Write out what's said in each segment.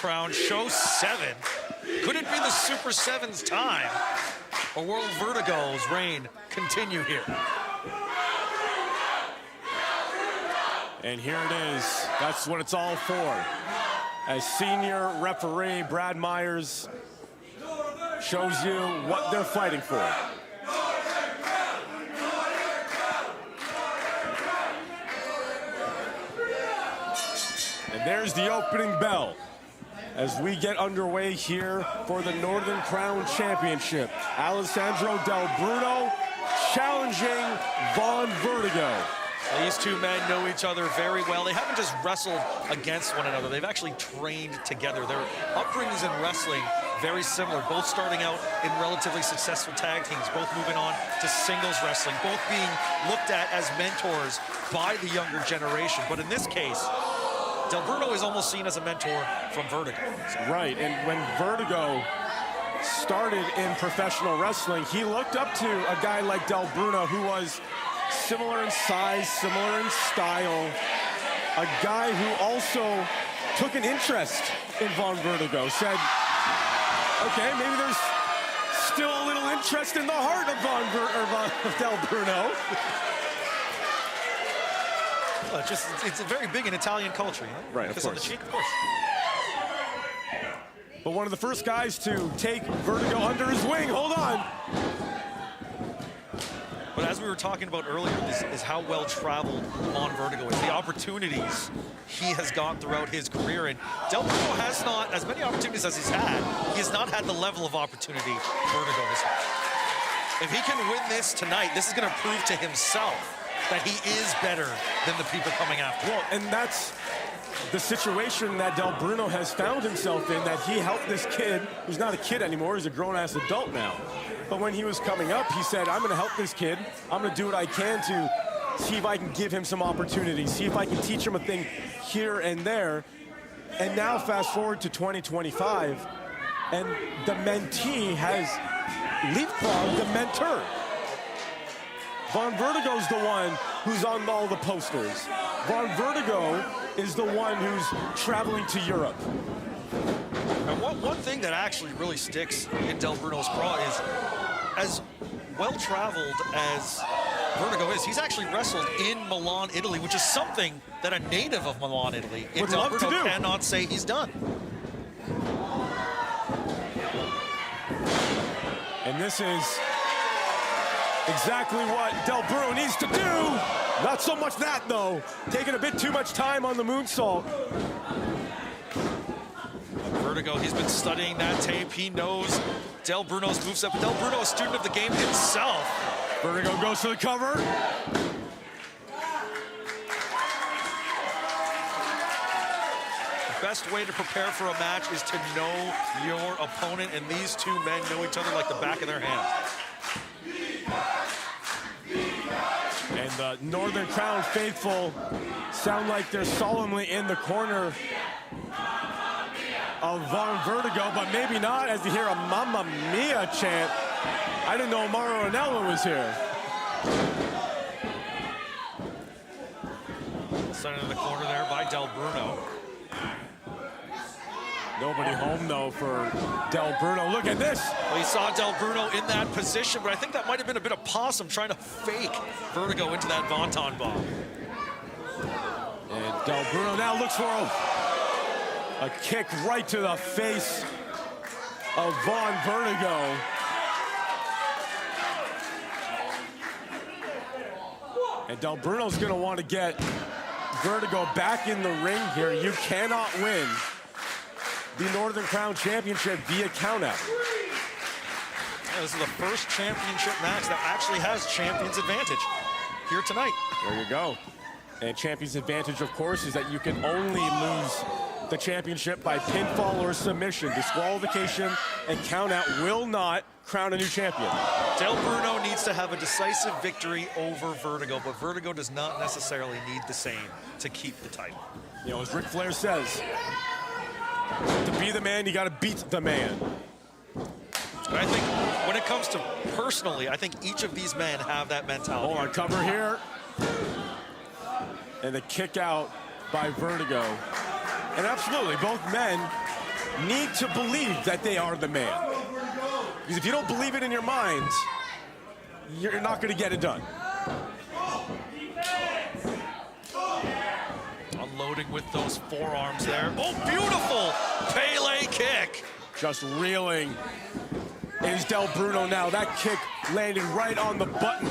Crown, show 7. Could it be the Super 7's time? Or will Vertigo's reign continue here? And here it is. That's what it's all for. As senior referee Brad Myers shows you what they're fighting for. And there's the opening bell as we get underway here for the Northern Crown Championship. Alessandro Del Bruno challenging Vaughn Vertigo. These two men know each other very well. They haven't just wrestled against one another. They've actually trained together. Their upbringings in wrestling very similar, both starting out in relatively successful tag teams, both moving on to singles wrestling, both being looked at as mentors by the younger generation. But in this case, Del Bruno is almost seen as a mentor from Vertigo. Right, and when Vertigo started in professional wrestling, he looked up to a guy like Del Bruno, who was similar in size, similar in style, a guy who also took an interest in Vaughn Vertigo, said, okay, maybe there's still a little interest in the heart of Del Bruno. Well, it's very big in Italian culture, you know? Right, Kiss of on the course. cheek, of course. But one of the first guys to take Vertigo under his wing, hold on. But as we were talking about earlier, this is how well-traveled Vaughn Vertigo is, the opportunities he has gone throughout his career. And Del Bruno has not, as many opportunities as he's had, he has not had the level of opportunity Vertigo has had. If he can win this tonight, this is going to prove to himself that he is better than the people coming after. Well, and that's the situation that Del Bruno has found himself in, that he helped this kid, who's not a kid anymore, he's a grown-ass adult now. But when he was coming up, he said, I'm gonna help this kid. I'm gonna do what I can to see if I can give him some opportunities, see if I can teach him a thing here and there. And now fast forward to 2025, and the mentee has leapfrogged the mentor. Vaughn Vertigo's the one who's on all the posters. Vaughn Vertigo is the one who's traveling to Europe. And one thing that actually really sticks in Del Bruno's craw is, as well-traveled as Vertigo is, he's actually wrestled in Milan, Italy, which is something that a native of Milan, Italy, in Del Bruno cannot say he's done. And this is exactly what Del Bruno needs to do. Not so much that, though. Taking a bit too much time on the moonsault. Vertigo, he's been studying that tape. He knows Del Bruno's moveset. Del Bruno, a student of the game himself. Vertigo goes to the cover. The best way to prepare for a match is to know your opponent, and these two men know each other like the back of their hands. And the Northern Crown faithful sound like they're solemnly in the corner of Vaughn Vertigo, but maybe not, as you hear a Mamma Mia chant. I didn't know Mauro Ranello was here. Sent in the corner there by Del Bruno. Nobody home, though, for Del Bruno. Look at this. Well, you saw Del Bruno in that position, but I think that might have been a bit of possum trying to fake Vertigo into that Vonton bomb. And Del Bruno now looks for a kick right to the face of Vaughn Vertigo. And Del Bruno's going to want to get Vertigo back in the ring here. You cannot win the Northern Crown Championship via countout. Yeah, this is the first championship match that actually has champion's advantage here tonight. There you go. And champion's advantage, of course, is that you can only lose the championship by pinfall or submission. Disqualification and countout will not crown a new champion. Del Bruno needs to have a decisive victory over Vertigo, but Vertigo does not necessarily need the same to keep the title. You know, as Ric Flair says, to be the man, you got to beat the man. But I think when it comes to personally, I think each of these men have that mentality. Hold on, cover here. And the kick out by Vertigo. And absolutely, both men need to believe that they are the man. Because if you don't believe it in your mind, you're not going to get it done. Unloading with those forearms there. Oh, beautiful Pele kick. Just reeling is Del Bruno now. That kick landed right on the button.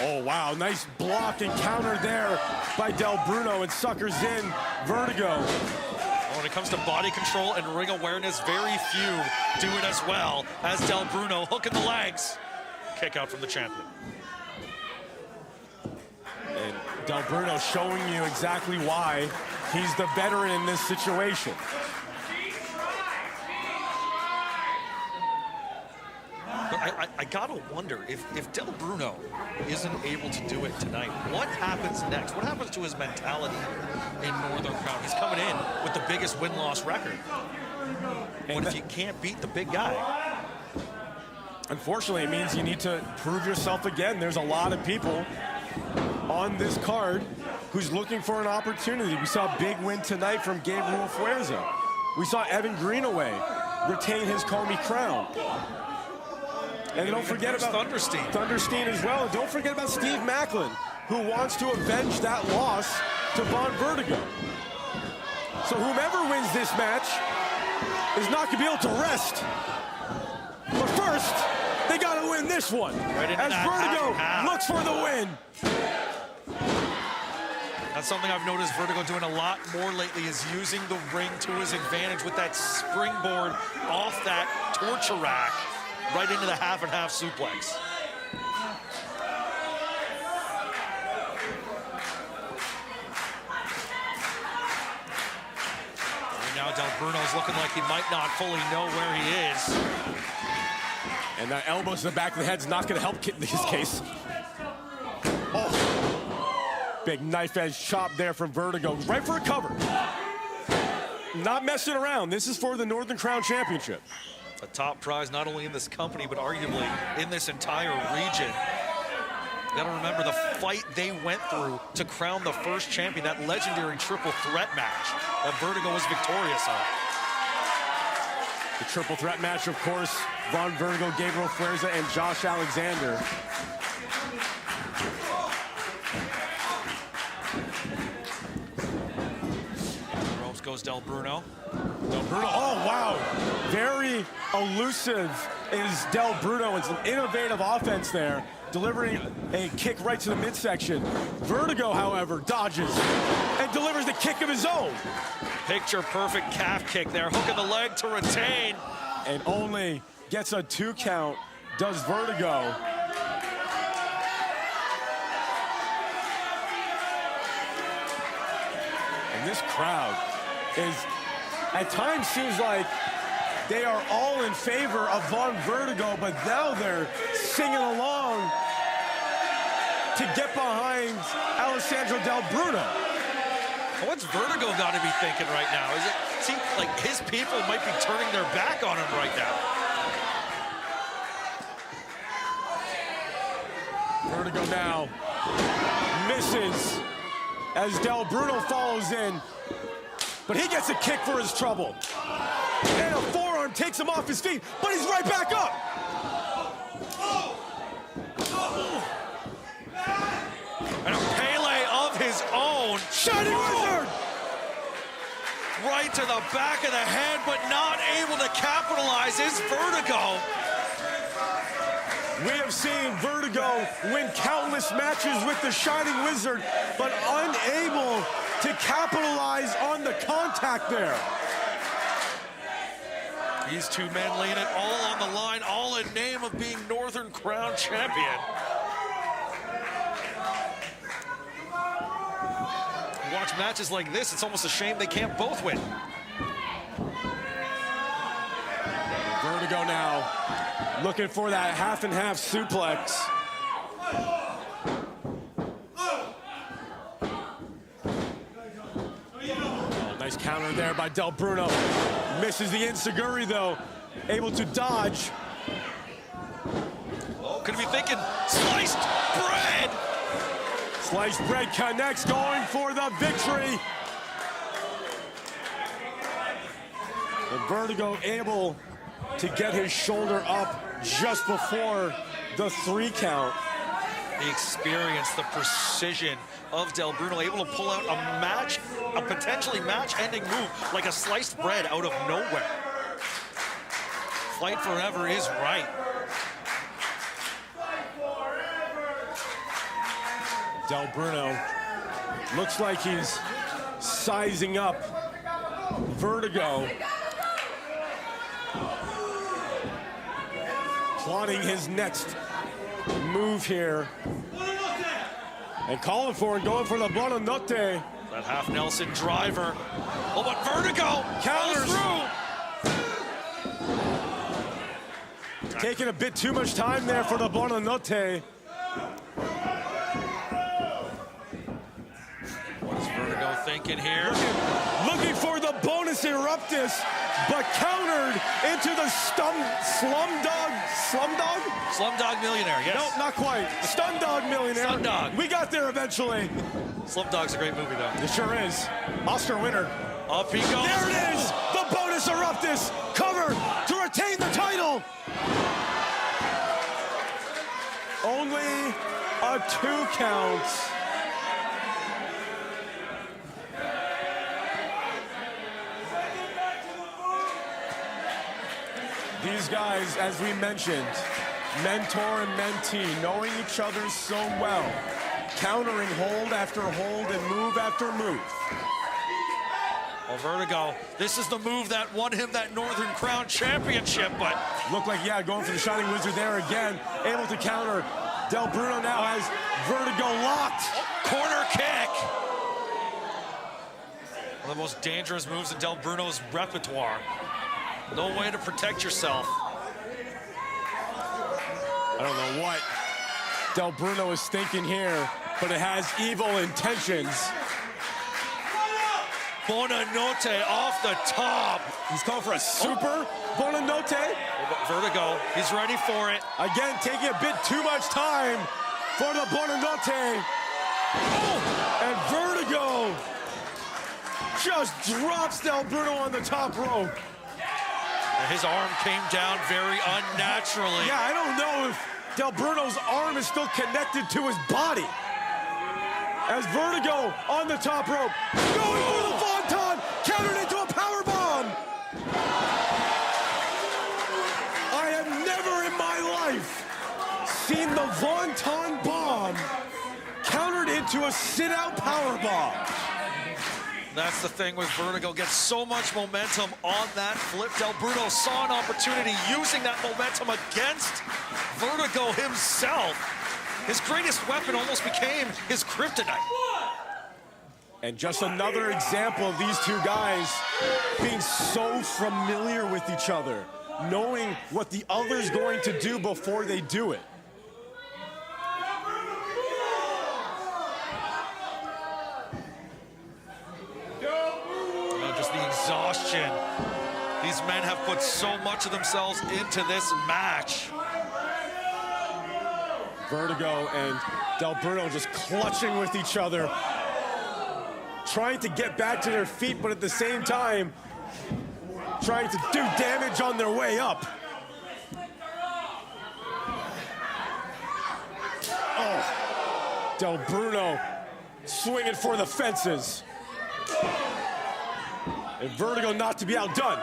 Oh, wow, nice block and counter there by Del Bruno, and suckers in Vertigo. When it comes to body control and ring awareness, very few do it as well as Del Bruno. Hooking the legs. Kick out from the champion. And Del Bruno showing you exactly why he's the veteran in this situation. But I gotta wonder, if Del Bruno isn't able to do it tonight, what happens next? What happens to his mentality in Northern Crown? He's coming in with the biggest win-loss record. What if you can't beat the big guy? Unfortunately, it means you need to prove yourself again. There's a lot of people on this card who's looking for an opportunity. We saw a big win tonight from Gabriel Fuerza. We saw Evan Greenaway retain his Comey crown. And don't forget about Thunderstein as well. And don't forget about Steve Macklin, who wants to avenge that loss to Vaughn Vertigo. So whomever wins this match is not going to be able to rest. But first, they got to win this one. As Vertigo looks for the win. That's something I've noticed Vertigo doing a lot more lately, is using the ring to his advantage with that springboard off that torture rack right into the half and half suplex. Right now Del Bruno's looking like he might not fully know where he is. And that elbow to the back of the head's not going to help in this case. Oh, big knife edge chop there from Vertigo, right for a cover. Not messing around. This is for the Northern Crown Championship. A top prize not only in this company, but arguably in this entire region. You gotta remember the fight they went through to crown the first champion, that legendary triple threat match that Vertigo was victorious on. The triple threat match, of course, Vaughn Vertigo, Gabriel Fuerza, and Josh Alexander. Ropes goes Del Bruno. Del Bruno, oh wow, very elusive is Del Bruno. It's an innovative offense there, delivering a kick right to the midsection. Vertigo, however, dodges and delivers the kick of his own. Picture perfect calf kick there, hooking the leg to retain. And only gets a 2 count, does Vertigo. And this crowd is, at times, seems like they are all in favor of Vaughn Vertigo, but now they're singing along to get behind Alessandro Del Bruno. What's Vertigo got to be thinking right now? Is it seems like his people might be turning their back on him right now? Vertigo now misses as Del Bruno follows in, but he gets a kick for his trouble. And a forearm takes him off his feet, but he's right back up. And a Pele of his own. Shining Wizard! Right to the back of the head, but not able to capitalize is Vertigo. We have seen Vertigo win countless matches with the Shining Wizard, but unable to capitalize on the contact there. These two men laying it all on the line, all in name of being Northern Crown champion. Watch matches like this, it's almost a shame they can't both win. Vertigo now looking for that half and half suplex. Oh, nice counter there by Del Bruno. Misses the enziguri though, able to dodge. Oh, could be thinking sliced bread. Sliced bread connects, going for the victory. And Vertigo able to get his shoulder up just before the 3 count. The experience, the precision of Del Bruno, able to pull out a potentially match-ending move like a sliced bread out of nowhere. Fight forever is right. Del Bruno looks like he's sizing up Vertigo. Plotting his next move here. And calling for and going for the Buonanotte. That half Nelson driver. Oh, but Vertigo counters through. Taking a bit too much time there for the Buonanotte. What is Vertigo thinking here? Looking for the bonus eruptus, but countered into the Slumdog Millionaire, yes. No, Nope, not quite. Stundog Millionaire. Stundog. We got there eventually. Slumdog's a great movie, though. It sure is. Oscar winner. Up he goes. There it is. The bonus eruptus. Cover to retain the title. Only a 2 count. These guys, as we mentioned, mentor and mentee, knowing each other so well, countering hold after hold and move after move. Well, Vertigo, this is the move that won him that Northern Crown Championship, but... Looked like, yeah, going for the Shining Wizard there again, able to counter. Del Bruno now has Vertigo locked. Corner kick. One of the most dangerous moves in Del Bruno's repertoire. No way to protect yourself. I don't know what Del Bruno is thinking here, but it has evil intentions. Buonanotte off the top. He's calling for a super Buonanotte. Vertigo, he's ready for it. Again, taking a bit too much time for the Buonanotte. Oh, and Vertigo just drops Del Bruno on the top rope. His arm came down very unnaturally. Yeah, I don't know if Del Bruno's arm is still connected to his body. As Vertigo on the top rope, going for the Vaughn, countered into a power bomb. I have never in my life seen the Vaughn bomb countered into a sit-out power bomb. That's the thing with Vertigo, gets so much momentum on that flip. Del Bruno saw an opportunity using that momentum against Vertigo himself. His greatest weapon almost became his kryptonite. And just another example of these two guys being so familiar with each other, knowing what the other's going to do before they do it. Exhaustion. These men have put so much of themselves into this match. Vertigo and Del Bruno just clutching with each other, trying to get back to their feet, but at the same time, trying to do damage on their way up. Oh, Del Bruno swinging for the fences. And Vertigo not to be outdone.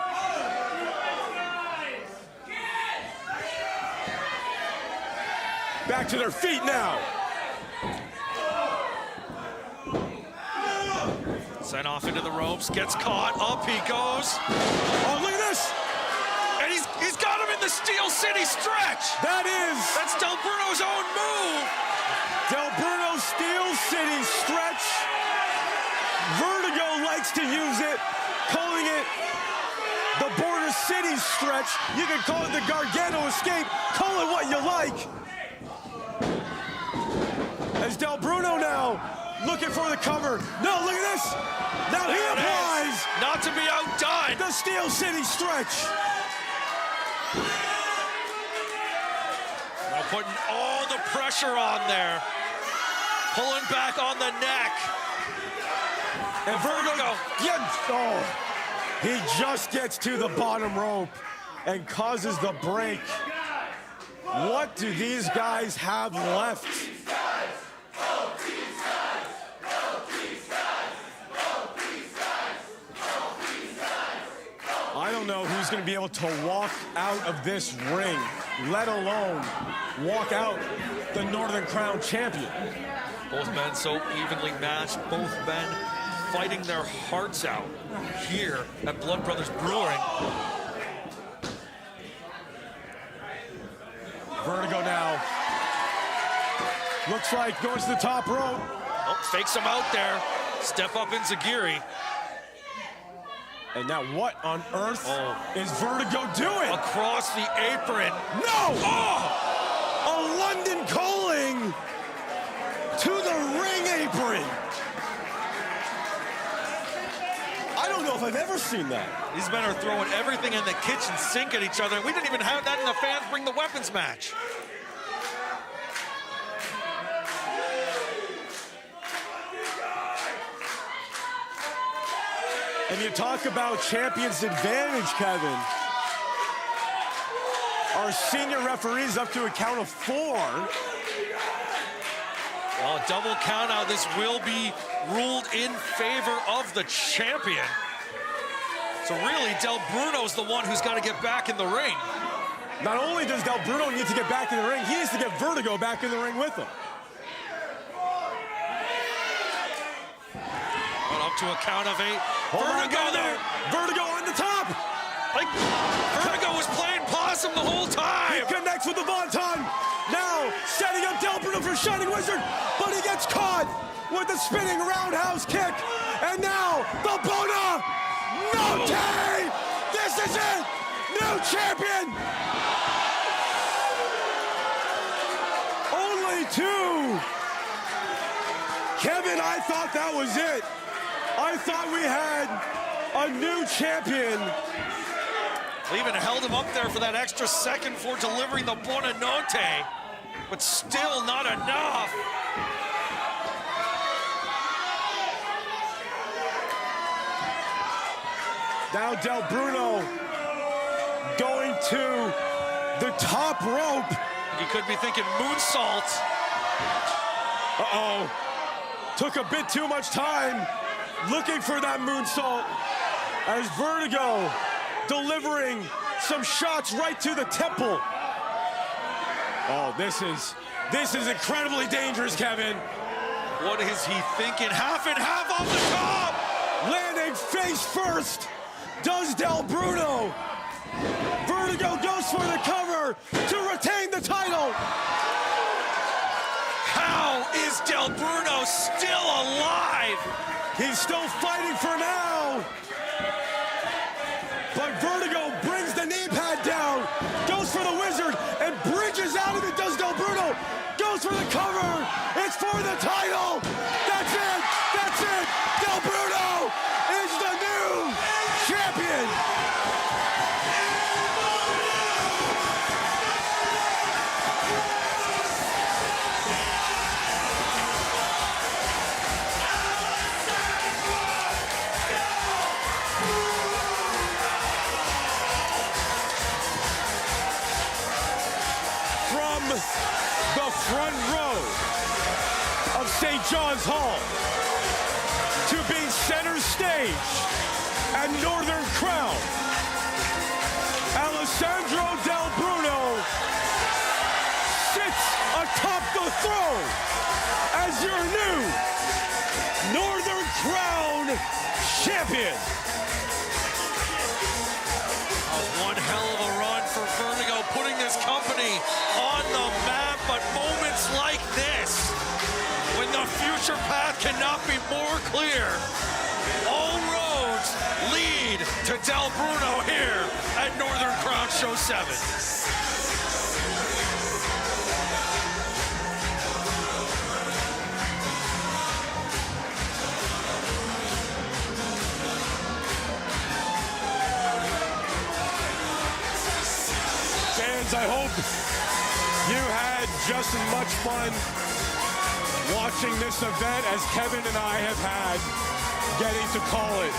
Back to their feet now. Sent off into the ropes, gets caught, up he goes. Oh, look at this. And he's got him in the Steel City stretch. That's Del Bruno's own move. Del Bruno's Steel City stretch. Vertigo likes to use it, calling it the Border City stretch. You can call it the Gargano escape. Call it what you like. As Del Bruno now looking for the cover. No, look at this. Now he applies. Not to be outdone. The Steel City stretch. Now putting all the pressure on there. Pulling back on the neck. And Vertigo, yeah, oh. He just gets to the bottom rope and causes the break. What do these guys have left? I don't know who's going to be able to walk out of this ring, let alone walk out the Northern Crown champion. Both men so evenly matched, both men fighting their hearts out here at Blood Brothers Brewing. Vertigo now. Looks like goes to the top rope. Oh, fakes him out there. Step up enziguri. And now what on earth is Vertigo doing? Across the apron. No! Oh! A London calling to the ring apron. I don't know if I've ever seen that. These men are throwing everything in the kitchen sink at each other. We didn't even have that in the fans bring the weapons match. And you talk about champion's advantage, Kevin. Our senior referee's up to a count of 4. Well, a double count out. This will be ruled in favor of the champion. So really, Del Bruno's the one who's got to get back in the ring. Not only does Del Bruno need to get back in the ring, he needs to get Vertigo back in the ring with him. Well, up to a count of 8. Vertigo there. Vertigo on the top. Like, Vertigo was playing possum the whole time. He connects with the Vaughn. Now setting up Del Bruno for Shining Wizard, but he gets caught with the spinning roundhouse kick. And now the Bona. No day. This is it. New champion. Only 2. Kevin, I thought that was it. I thought we had a new champion. They even held him up there for that extra second for delivering the Buona Notte, but still not enough. Now Del Bruno going to the top rope. You could be thinking moonsault. Uh-oh. Took a bit too much time looking for that moonsault as Vertigo delivering some shots right to the temple. Oh, this is incredibly dangerous, Kevin. What is he thinking? Half and half off the top. Landing face first does Del Bruno. Vertigo goes for the cover to retain the title. How is Del Bruno still alive? He's still fighting for now. But Vertigo brings the knee pad down, goes for the wizard, and bridges out of it, does Del Bruno. Goes for the cover. It's for the title. That's it. That's it. Del Bruno is the new champion. The front row of St. John's Hall to be center stage at Northern Crown, Alessandro Del Bruno sits atop the throne as your new Northern Crown champion. One hell of a run for Vertigo, putting this company on the map, but moments like this, when the future path cannot be more clear, all roads lead to Del Bruno here at Northern Crown Show 7. I hope you had just as much fun watching this event as Kevin and I have had getting to call it.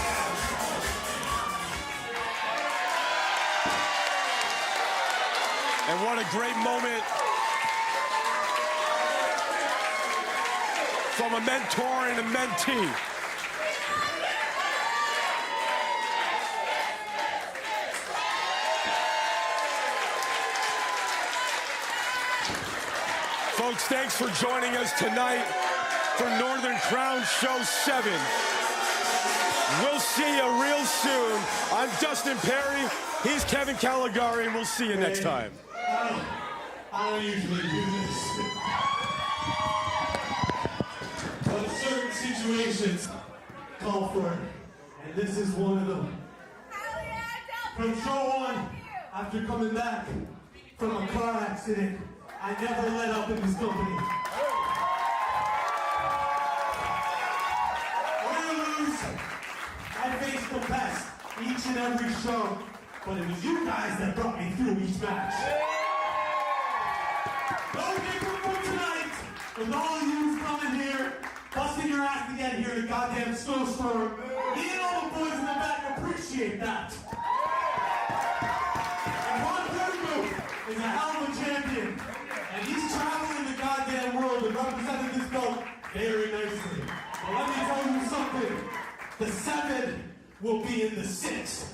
And what a great moment from a mentor and a mentee. Folks, thanks for joining us tonight for Northern Crown Show 7. We'll see you real soon. I'm Dustin Perry. He's Kevin Caligari, and we'll see you next time. I don't usually do this. But certain situations call for it. And this is one of them. From show one, after coming back from a car accident, I never let up in this company. Win or lose, I faced the best each and every show, but it was you guys that brought me through each match. Don't get from tonight, with all of you coming here, busting your ass to get here to goddamn snowstorm. Me and all the boys in the back appreciate that. And Vertigo is a hell of a champion. And he's traveling the goddamn world and representing this belt very nicely. But let me tell you something. The 7 will be in the 6.